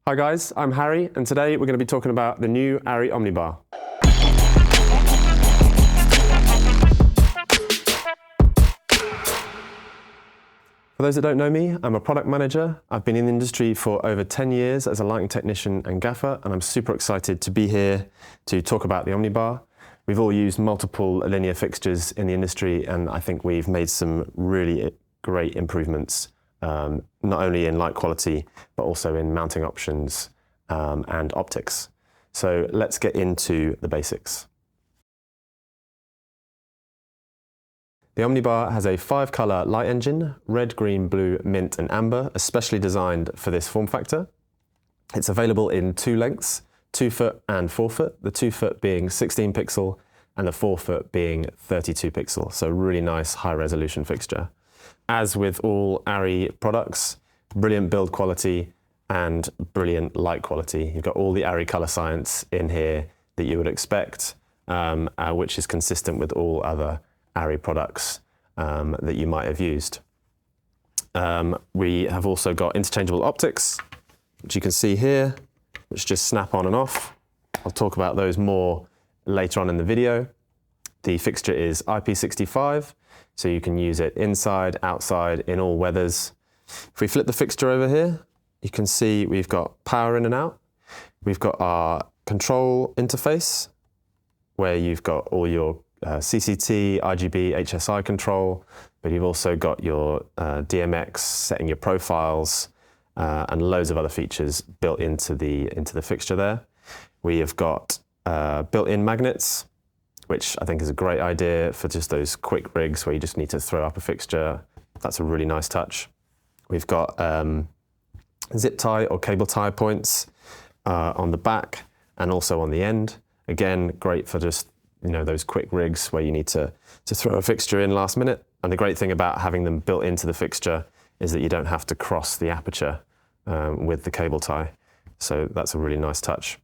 Hi guys, I'm Harry, and today we're going to be talking about the new ARRI Omnibar. For those that don't know me, I'm a product manager. I've been in the industry for over 10 years as a lighting technician and gaffer, and I'm super excited to be here to talk about the Omnibar. We've all used multiple linear fixtures in the industry, and I think we've made some really great improvements, not only in light quality, but also in mounting options and optics. So let's get into the basics. The Omnibar has a 5-colour light engine, red, green, blue, mint and amber, especially designed for this form factor. It's available in 2 lengths, 2 foot and 4 foot, the 2 foot being 16 pixel and the 4 foot being 32 pixel, so really nice high resolution fixture. As with all ARRI products, brilliant build quality and brilliant light quality. You've got all the ARRI colour science in here that you would expect, which is consistent with all other ARRI products that you might have used. We have also got interchangeable optics, which you can see here, which just snap on and off. I'll talk about those more later on in the video. The fixture is IP65, so you can use it inside, outside, in all weathers. If we flip the fixture over here, you can see we've got power in and out. We've got our control interface, where you've got all your CCT, RGB, HSI control, but you've also got your DMX, setting your profiles, and loads of other features built into the fixture there. We have got built-in magnets, which I think is a great idea for just those quick rigs where you just need to throw up a fixture. That's a really nice touch. We've got zip tie or cable tie points on the back and also on the end. Again, great for just those quick rigs where you need to throw a fixture in last minute. And the great thing about having them built into the fixture is that you don't have to cross the aperture with the cable tie. So that's a really nice touch.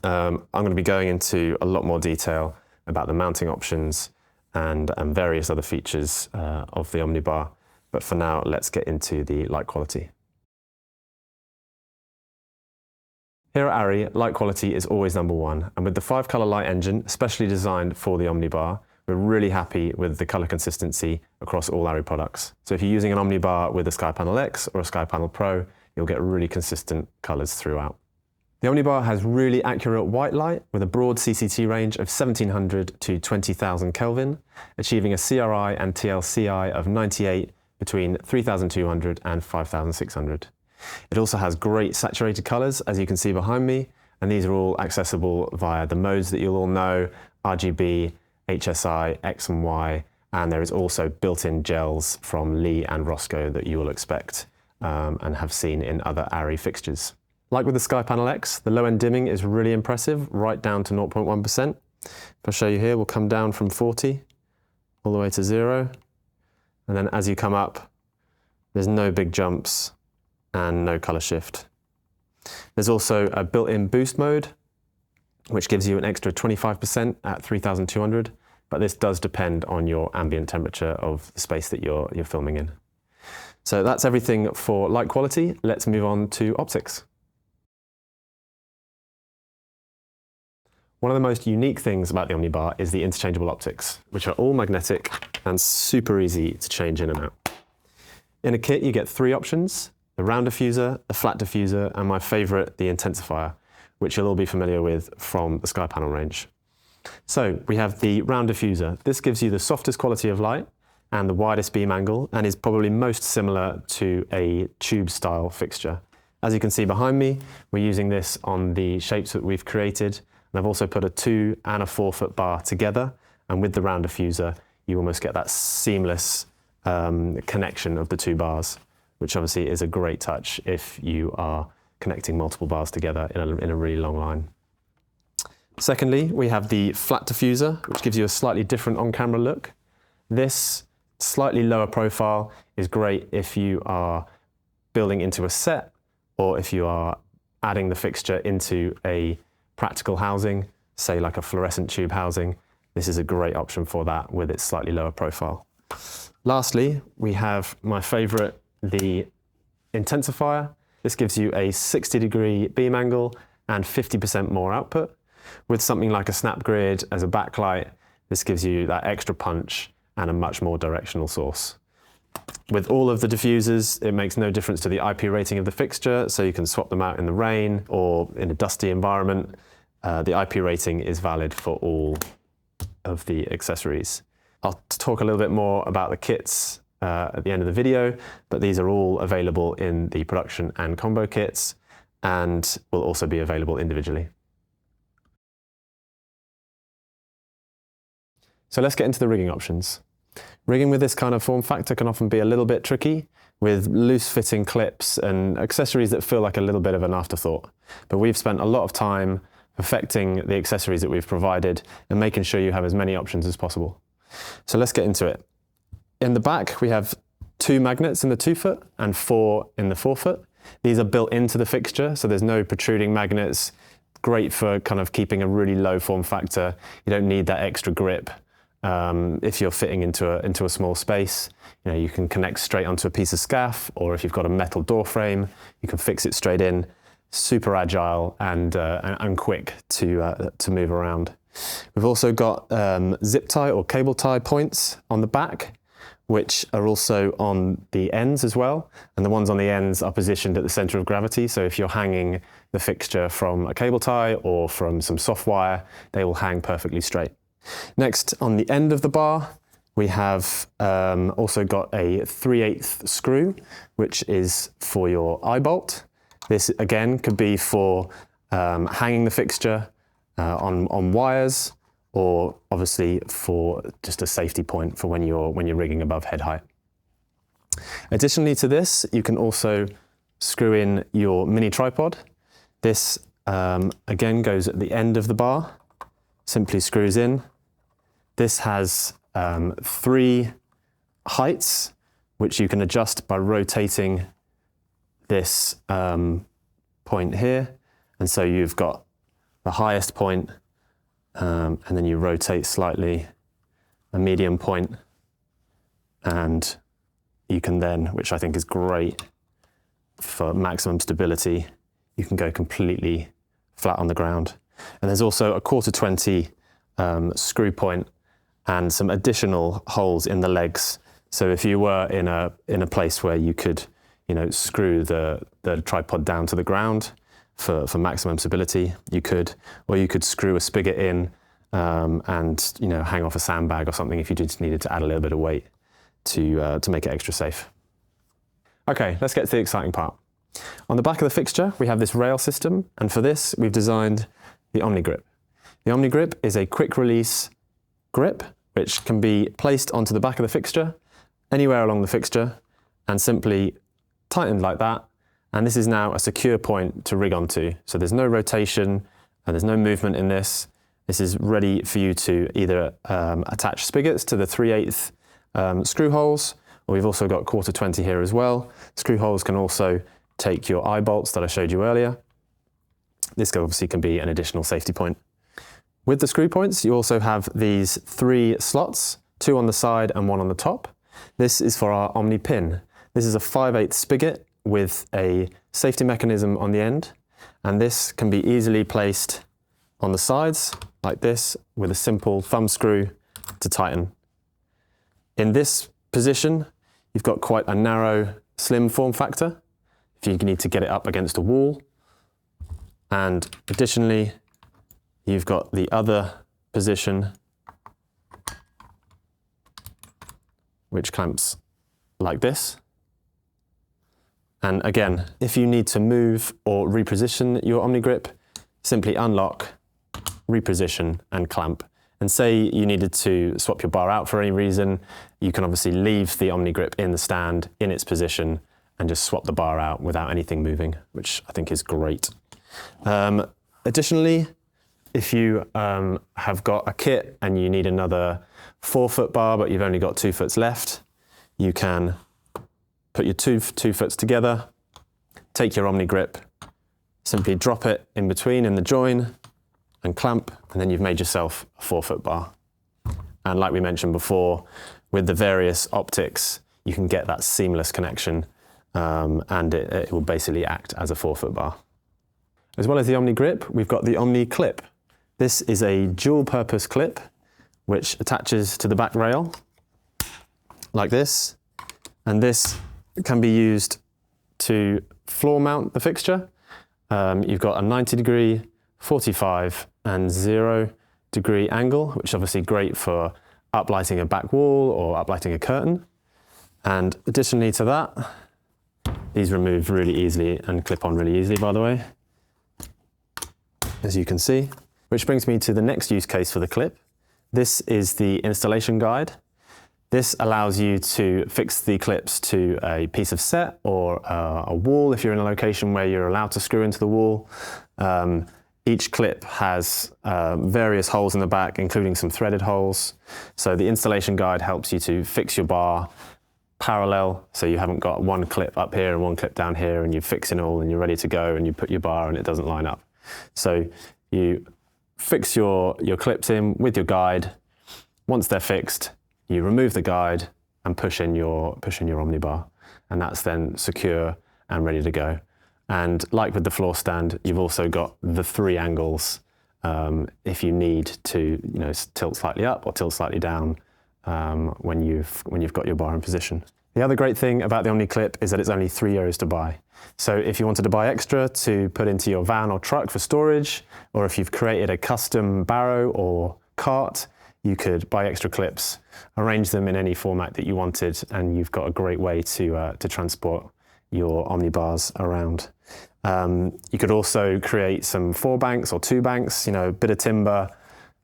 I'm going to be going into a lot more detail about the mounting options and various other features of the Omnibar. But for now, let's get into the light quality. Here at ARRI, light quality is always number one, and with the 5-colour light engine, especially designed for the Omnibar, we're really happy with the colour consistency across all ARRI products. So if you're using an Omnibar with a SkyPanel X or a SkyPanel Pro, you'll get really consistent colours throughout. The Omnibar has really accurate white light with a broad CCT range of 1700 to 20,000 Kelvin, achieving a CRI and TLCI of 98 between 3200 and 5600. It also has great saturated colours, as you can see behind me, and these are all accessible via the modes that you'll all know, RGB, HSI, X and Y, and there is also built-in gels from Lee and Roscoe that you will expect and have seen in other ARRI fixtures. Like with the SkyPanel X, the low-end dimming is really impressive, right down to 0.1%. If I show you here, we'll come down from 40 all the way to 0, and then as you come up, there's no big jumps and no color shift. There's also a built-in boost mode, which gives you an extra 25% at 3200, but this does depend on your ambient temperature of the space that you're filming in. So that's everything for light quality. Let's move on to optics. One of the most unique things about the Omnibar is the interchangeable optics, which are all magnetic and super easy to change in and out. In a kit, you get 3 options: the round diffuser, the flat diffuser, and my favorite, the intensifier, which you'll all be familiar with from the SkyPanel range. So we have the round diffuser. This gives you the softest quality of light and the widest beam angle, and is probably most similar to a tube style fixture. As you can see behind me, we're using this on the shapes that we've created, and I've also put a 2 and a 4 foot bar together, and with the round diffuser, you almost get that seamless connection of the 2 bars, which obviously is a great touch if you are connecting multiple bars together in a really long line. Secondly, we have the flat diffuser, which gives you a slightly different on-camera look. This slightly lower profile is great if you are building into a set, or if you are adding the fixture into a practical housing, say like a fluorescent tube housing. This is a great option for that with its slightly lower profile. Lastly, we have my favorite, the intensifier. this gives you a 60-degree beam angle and 50% more output. With something like a snap grid as a backlight, this gives you that extra punch and a much more directional source. With all of the diffusers, it makes no difference to the IP rating of the fixture, so you can swap them out in the rain or in a dusty environment. The IP rating is valid for all of the accessories. I'll talk a little bit more about the kits at the end of the video, but these are all available in the production and combo kits and will also be available individually. So let's get into the rigging options. Rigging with this kind of form factor can often be a little bit tricky with loose fitting clips and accessories that feel like a little bit of an afterthought. But we've spent a lot of time perfecting the accessories that we've provided and making sure you have as many options as possible. So let's get into it. In the back, we have 2 magnets in the 2-foot and 4 in the 4-foot. These are built into the fixture, so there's no protruding magnets. Great for kind of keeping a really low form factor. You don't need that extra grip. If you're fitting into a small space, you can connect straight onto a piece of scaff, or if you've got a metal door frame, you can fix it straight in. Super agile and quick to move around. We've also got zip tie or cable tie points on the back, which are also on the ends as well. And the ones on the ends are positioned at the center of gravity. So if you're hanging the fixture from a cable tie or from some soft wire, they will hang perfectly straight. Next, on the end of the bar, we have also got a 3/8 screw, which is for your eye bolt. This again could be for hanging the fixture on wires, or obviously for just a safety point for when you're rigging above head height. Additionally to this, you can also screw in your mini tripod. This again goes at the end of the bar, simply screws in. This has 3 heights, which you can adjust by rotating this point here. And so you've got the highest point, and then you rotate slightly, a medium point, and you can then, which I think is great for maximum stability, you can go completely flat on the ground. And there's also a 1/4-20 screw point and some additional holes in the legs. So if you were in a place where you could, screw the tripod down to the ground for maximum stability, you could, or you could screw a spigot in and hang off a sandbag or something if you just needed to add a little bit of weight to make it extra safe. Okay, let's get to the exciting part. On the back of the fixture, we have this rail system, and for this, we've designed the OmniGrip. The OmniGrip is a quick release grip which can be placed onto the back of the fixture, anywhere along the fixture, and simply tightened like that. And this is now a secure point to rig onto. So there's no rotation and there's no movement in this. This is ready for you to either attach spigots to the 3/8 screw holes, or we've also got 1/4-20 here as well. Screw holes can also take your eye bolts that I showed you earlier. This obviously can be an additional safety point. With the screw points, you also have these 3 slots, 2 on the side and 1 on the top. This is for our Omni pin. This is a 5/8 spigot with a safety mechanism on the end, and this can be easily placed on the sides like this with a simple thumb screw to tighten. In this position, you've got quite a narrow, slim form factor if you need to get it up against a wall. And additionally, you've got the other position, which clamps like this. And again, if you need to move or reposition your OmniGrip, simply unlock, reposition, and clamp. And say you needed to swap your bar out for any reason, you can obviously leave the OmniGrip in the stand, in its position, and just swap the bar out without anything moving, which I think is great. Additionally, if you have got a kit and you need another 4-foot bar, but you've only got 2 foots left, you can put your two foots together, take your OmniGrip, simply drop it in between in the join and clamp, and then you've made yourself a 4-foot bar. And like we mentioned before, with the various optics, you can get that seamless connection and it will basically act as a 4-foot bar. As well as the Omni grip, we've got the Omni clip. This is a dual purpose clip which attaches to the back rail like this, and this can be used to floor mount the fixture. You've got a 90-degree, 45 and 0-degree angle, which is obviously great for uplighting a back wall or uplighting a curtain. And additionally to that, these remove really easily and clip on really easily, by the way, as you can see. Which brings me to the next use case for the clip. This is the installation guide. This allows you to fix the clips to a piece of set or a wall if you're in a location where you're allowed to screw into the wall. Each clip has various holes in the back, including some threaded holes. So the installation guide helps you to fix your bar parallel, so you haven't got one clip up here and one clip down here and you fix it all and you're ready to go and you put your bar and it doesn't line up. So you fix your clips in with your guide. Once they're fixed, you remove the guide and push in your Omnibar, and that's then secure and ready to go. And like with the floor stand, you've also got the 3 angles if you need to, tilt slightly up or tilt slightly down when you've got your bar in position. The other great thing about the Omni clip is that it's only €3 to buy. So if you wanted to buy extra to put into your van or truck for storage, or if you've created a custom barrow or cart, you could buy extra clips, arrange them in any format that you wanted, and you've got a great way to transport your Omni bars around. You could also create some 4 banks or 2 banks, a bit of timber,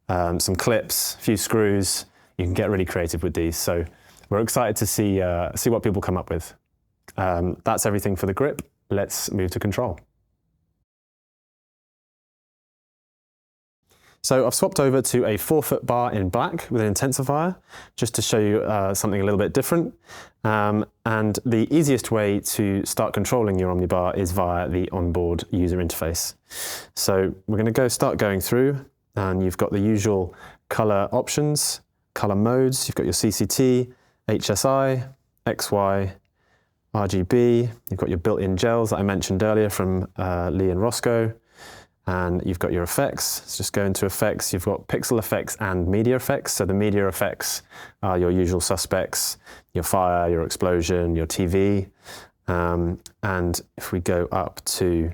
some clips, a few screws. You can get really creative with these. So we're excited to see what people come up with. That's everything for the grip. Let's move to control. So I've swapped over to a 4-foot bar in black with an intensifier, just to show you something a little bit different. And the easiest way to start controlling your Omnibar is via the onboard user interface. So we're going to start going through, and you've got the usual color options, color modes. You've got your CCT, HSI, XY, RGB. You've got your built-in gels that I mentioned earlier from Lee and Roscoe. And you've got your effects. Let's just go into effects. You've got pixel effects and media effects. So the media effects are your usual suspects, your fire, your explosion, your TV. And if we go up to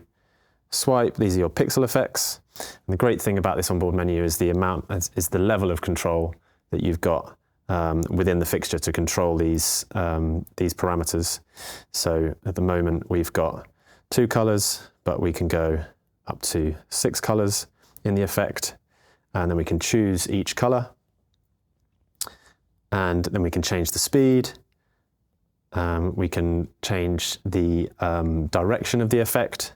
swipe, these are your pixel effects. And the great thing about this onboard menu is the level of control that you've got within the fixture to control these parameters. So at the moment we've got 2 colors, but we can go up to 6 colors in the effect, and then we can choose each color, and then we can change the speed. We can change the direction of the effect,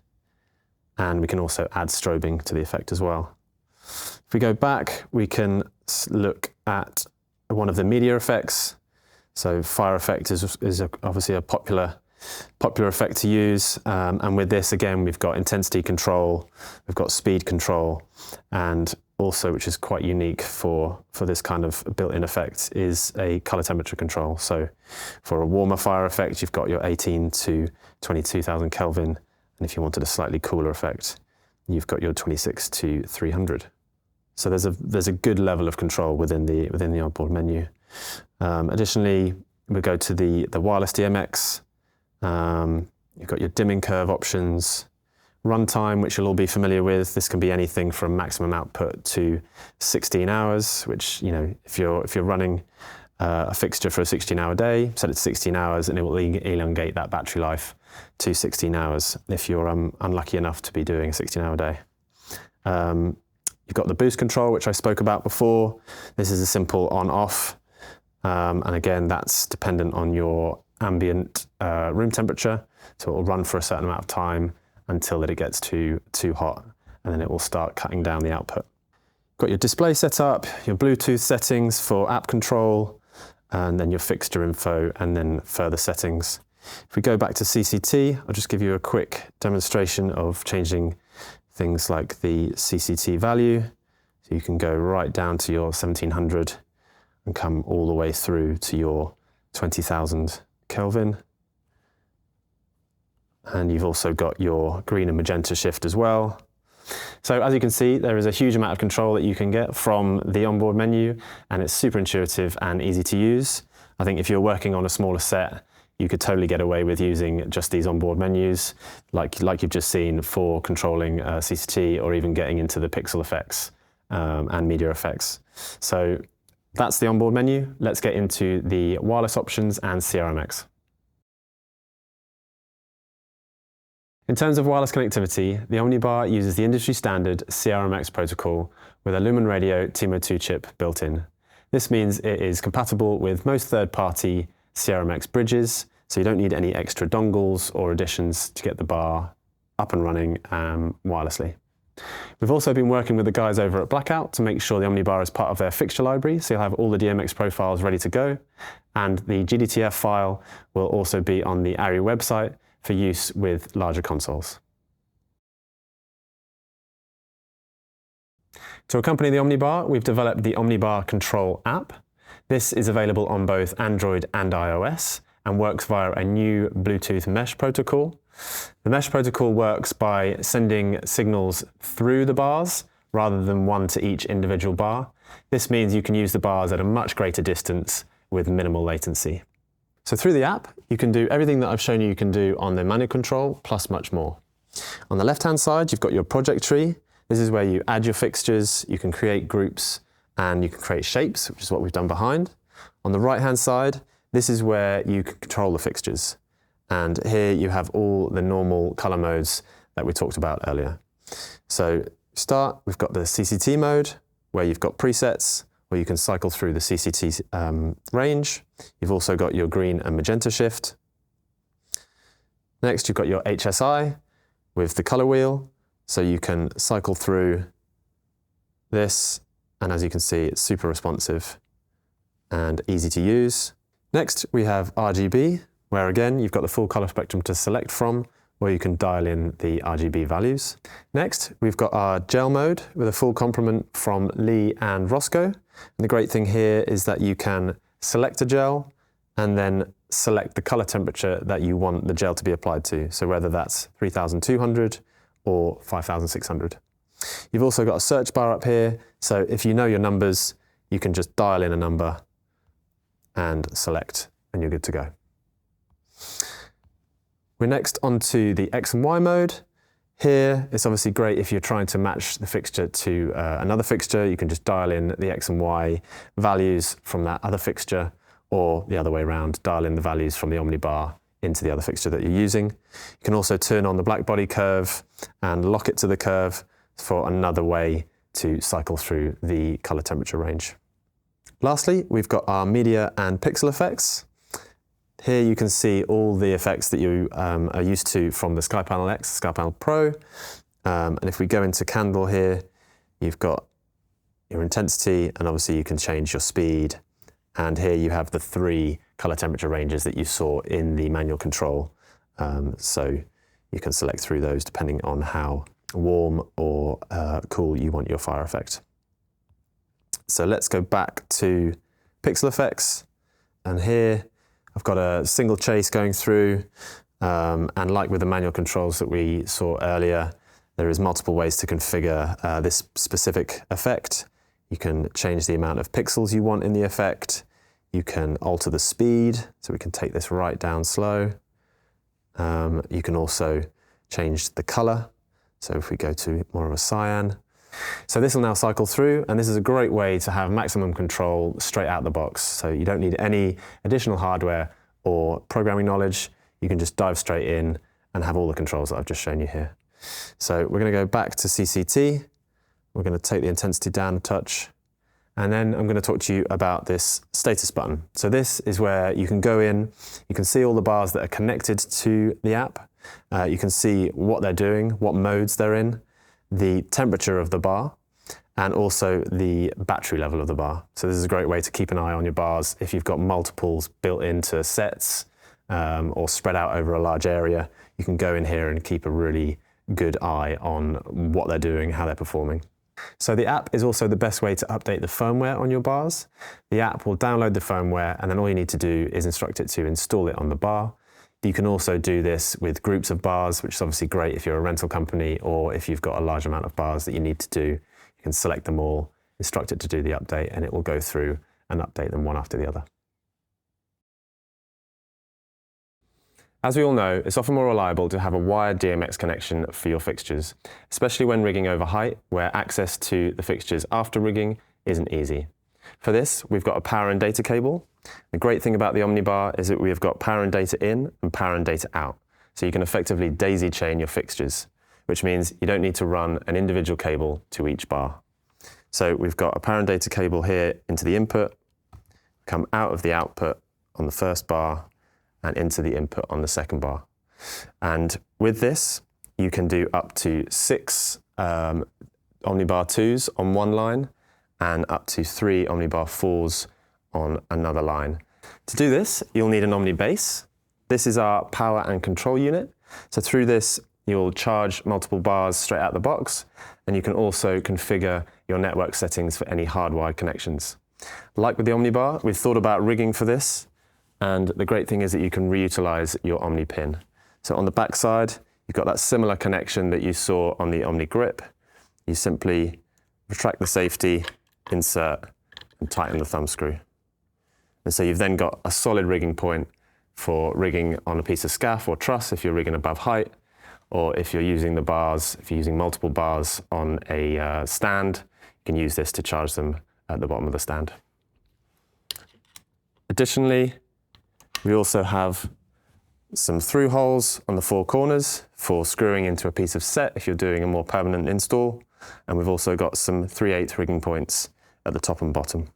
and we can also add strobing to the effect as well. If we go back, we can look at one of the media effects. So fire effect is obviously a popular effect to use, and with this again we've got intensity control, we've got speed control, and also, which is quite unique for this kind of built-in effect, is a color temperature control. So for a warmer fire effect you've got your 18 to 22,000 Kelvin, and if you wanted a slightly cooler effect you've got your 26 to 300. So there's a good level of control within the onboard menu. Additionally, we go to the wireless DMX. You've got your dimming curve options, runtime, which you'll all be familiar with. This can be anything from maximum output to 16 hours, which, if you're running a fixture for a 16-hour day, set it to 16 hours and it will elongate that battery life to 16 hours if you're unlucky enough to be doing a 16-hour day. You've got the boost control, which I spoke about before. This is a simple on-off, and again, that's dependent on your ambient room temperature, so it will run for a certain amount of time until it gets too hot, and then it will start cutting down the output. Got your display set up, your Bluetooth settings for app control, and then your fixture info, and then further settings. If we go back to CCT, I'll just give you a quick demonstration of changing things like the CCT value. So you can go right down to your 1700 and come all the way through to your 20,000 Kelvin. And you've also got your green and magenta shift as well. So as you can see, there is a huge amount of control that you can get from the onboard menu, and it's super intuitive and easy to use. I think if you're working on a smaller set, you could totally get away with using just these onboard menus, like you've just seen for controlling CCT or even getting into the pixel effects and media effects. So that's the onboard menu. Let's get into the wireless options and CRMX. In terms of wireless connectivity, the Omnibar uses the industry standard CRMX protocol with a Lumen Radio TMO2 chip built in. This means it is compatible with most third-party CRMX bridges, so you don't need any extra dongles or additions to get the bar up and running wirelessly. We've also been working with the guys over at Blackout to make sure the Omnibar is part of their fixture library, so you'll have all the DMX profiles ready to go, and the GDTF file will also be on the ARRI website for use with larger consoles. To accompany the Omnibar, we've developed the Omnibar Control app. This is available on both Android and iOS and works via a new Bluetooth mesh protocol. The mesh protocol works by sending signals through the bars rather than one to each individual bar. This means you can use the bars at a much greater distance with minimal latency. So through the app, you can do everything that I've shown you can do on the manual control, plus much more. On the left-hand side, you've got your project tree. This is where you add your fixtures, you can create groups, and you can create shapes, which is what we've done behind. On the right-hand side, this is where you can control the fixtures. And here you have all the normal color modes that we talked about earlier. So start, we've got the CCT mode, where you've got presets, where you can cycle through the CCT range. You've also got your green and magenta shift. Next, you've got your HSI with the color wheel, so you can cycle through this, and as you can see, it's super responsive and easy to use. Next, we have RGB, where again, you've got the full color spectrum to select from, where you can dial in the RGB values. Next, we've got our gel mode with a full complement from Lee and Roscoe. And the great thing here is that you can select a gel and then select the color temperature that you want the gel to be applied to. So whether that's 3200 or 5600. You've also got a search bar up here. So if you know your numbers, you can just dial in a number and select, and you're good to go. We're next onto the X and Y mode. Here, it's obviously great if you're trying to match the fixture to another fixture. You can just dial in the X and Y values from that other fixture, or the other way around, dial in the values from the Omnibar into the other fixture that you're using. You can also turn on the black body curve and lock it to the curve for another way to cycle through the color temperature range. Lastly, we've got our media and pixel effects. Here you can see all the effects that you are used to from the SkyPanel X, SkyPanel Pro. And if we go into Candle here, you've got your intensity, and obviously you can change your speed. And here you have the 3 color temperature ranges that you saw in the manual control. So you can select through those depending on how warm or cool you want your fire effect. So let's go back to pixel effects. And here I've got a single chase going through, and like with the manual controls that we saw earlier, there is multiple ways to configure this specific effect. You can change the amount of pixels you want in the effect. You can alter the speed, so we can take this right down slow. You can also change the color. So if we go to more of a cyan. So this will now cycle through, and this is a great way to have maximum control straight out the box. So you don't need any additional hardware or programming knowledge. You can just dive straight in and have all the controls that I've just shown you here. So we're going to go back to CCT. We're going to take the intensity down a touch. And then I'm going to talk to you about this status button. So this is where you can go in, you can see all the bars that are connected to the app. You can see what they're doing, what modes they're in, the temperature of the bar, and also the battery level of the bar. So this is a great way to keep an eye on your bars if you've got multiples built into sets or spread out over a large area. You can go in here and keep a really good eye on what they're doing, how they're performing. So the app is also the best way to update the firmware on your bars. The app will download the firmware, and then all you need to do is instruct it to install it on the bar. You can also do this with groups of bars, which is obviously great if you're a rental company or if you've got a large amount of bars that you need to do. You can select them all, instruct it to do the update, and it will go through and update them one after the other. As we all know, it's often more reliable to have a wired DMX connection for your fixtures, especially when rigging over height, where access to the fixtures after rigging isn't easy. For this, we've got a power and data cable. The great thing about the Omnibar is that we've got power and data in and power and data out. So you can effectively daisy chain your fixtures, which means you don't need to run an individual cable to each bar. So we've got a power and data cable here into the input, come out of the output on the first bar, and into the input on the second bar. And with this, you can do up to 6 Omnibar 2s on one line and up to 3 Omnibar 4s on another line. To do this, you'll need an Omnibase. This is our power and control unit. So through this, you'll charge multiple bars straight out the box, and you can also configure your network settings for any hardwired connections. Like with the Omnibar, we've thought about rigging for this, and the great thing is that you can reutilize your Omni pin. So on the back side, you've got that similar connection that you saw on the Omni grip. You simply retract the safety, insert, and tighten the thumb screw. And so you've then got a solid rigging point for rigging on a piece of scaff or truss if you're rigging above height, or if you're using the bars, if you're using multiple bars on a stand, you can use this to charge them at the bottom of the stand. Additionally, we also have some through holes on the 4 corners for screwing into a piece of set if you're doing a more permanent install. And we've also got some 3/8 rigging points at the top and bottom.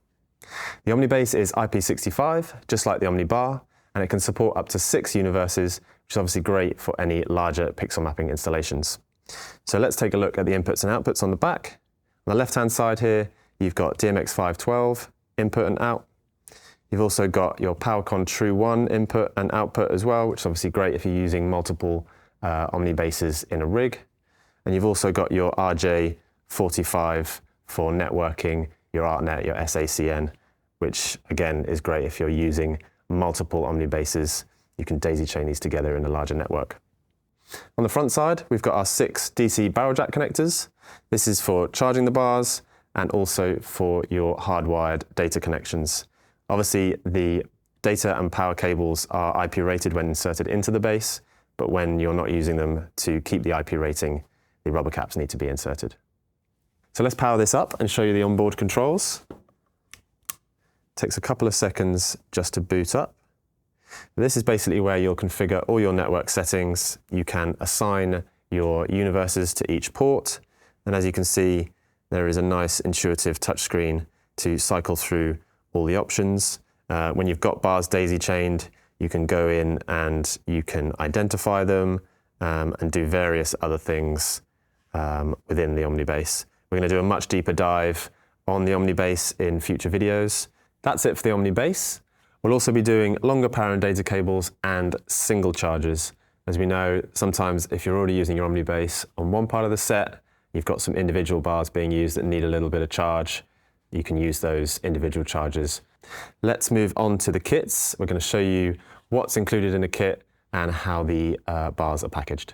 The Omnibase is IP65, just like the Omnibar, and it can support up to 6 universes, which is obviously great for any larger pixel mapping installations. So let's take a look at the inputs and outputs on the back. On the left-hand side here, you've got DMX512, input and out. You've also got your PowerCon True 1 input and output as well, which is obviously great if you're using multiple Omnibases in a rig. And you've also got your RJ45 for networking, your ArtNet, your SACN, which again is great if you're using multiple Omnibases. You can daisy chain these together in a larger network. On the front side, we've got our 6 DC barrel jack connectors. This is for charging the bars and also for your hardwired data connections. Obviously, the data and power cables are IP rated when inserted into the base, but when you're not using them to keep the IP rating, the rubber caps need to be inserted. So let's power this up and show you the onboard controls. Takes a couple of seconds just to boot up. This is basically where you'll configure all your network settings. You can assign your universes to each port, and as you can see, there is a nice intuitive touchscreen to cycle through all the options. When you've got bars daisy chained, you can go in and you can identify them and do various other things within the Omnibase. We're going to do a much deeper dive on the Omnibase in future videos. That's it for the Omnibase. We'll also be doing longer power and data cables and single chargers. As we know, sometimes if you're already using your Omnibase on one part of the set, you've got some individual bars being used that need a little bit of charge. You can use those individual chargers. Let's move on to the kits. We're going to show you what's included in a kit and how the bars are packaged.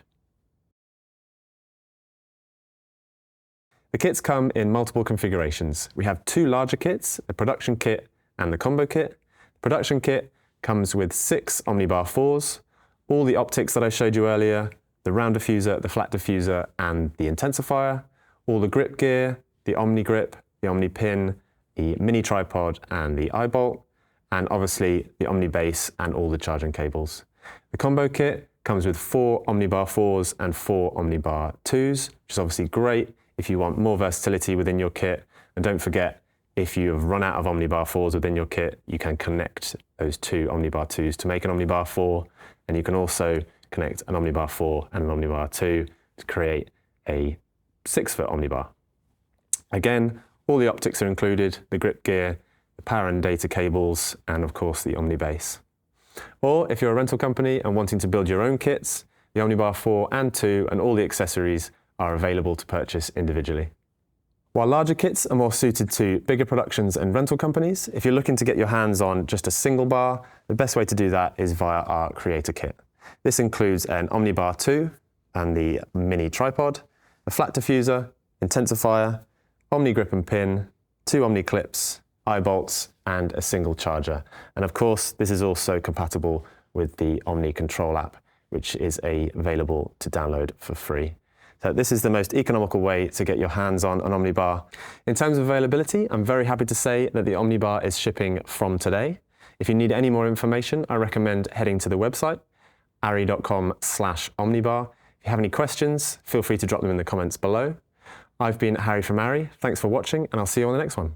The kits come in multiple configurations. We have 2 larger kits, the production kit and the combo kit. The production kit comes with 6 Omnibar 4s, all the optics that I showed you earlier, the round diffuser, the flat diffuser, and the intensifier, all the grip gear, the Omni grip, the Omni pin, the mini tripod and the eye bolt, and obviously the Omni base and all the charging cables. The combo kit comes with 4 Omnibar 4s and 4 Omnibar 2s, which is obviously great if you want more versatility within your kit. And don't forget, if you have run out of Omnibar 4s within your kit, you can connect those 2 Omnibar 2s to make an Omnibar 4, and you can also connect an Omnibar 4 and an Omnibar 2 to create a 6-foot Omnibar. Again, all the optics are included, the grip gear, the power and data cables, and of course the Omni base. Or if you're a rental company and wanting to build your own kits, the Omnibar 4 and 2 and all the accessories are available to purchase individually. While larger kits are more suited to bigger productions and rental companies, if you're looking to get your hands on just a single bar, the best way to do that is via our Creator Kit. This includes an Omnibar 2 and the mini tripod, a flat diffuser, intensifier, Omni grip and pin, 2 Omni clips, eye bolts, and a single charger. And of course, this is also compatible with the Omni Control app, which is available to download for free. So this is the most economical way to get your hands on an Omnibar. In terms of availability, I'm very happy to say that the Omnibar is shipping from today. If you need any more information, I recommend heading to the website, arri.com/Omnibar. If you have any questions, feel free to drop them in the comments below. I've been Harry from ARRI. Thanks for watching, and I'll see you on the next one.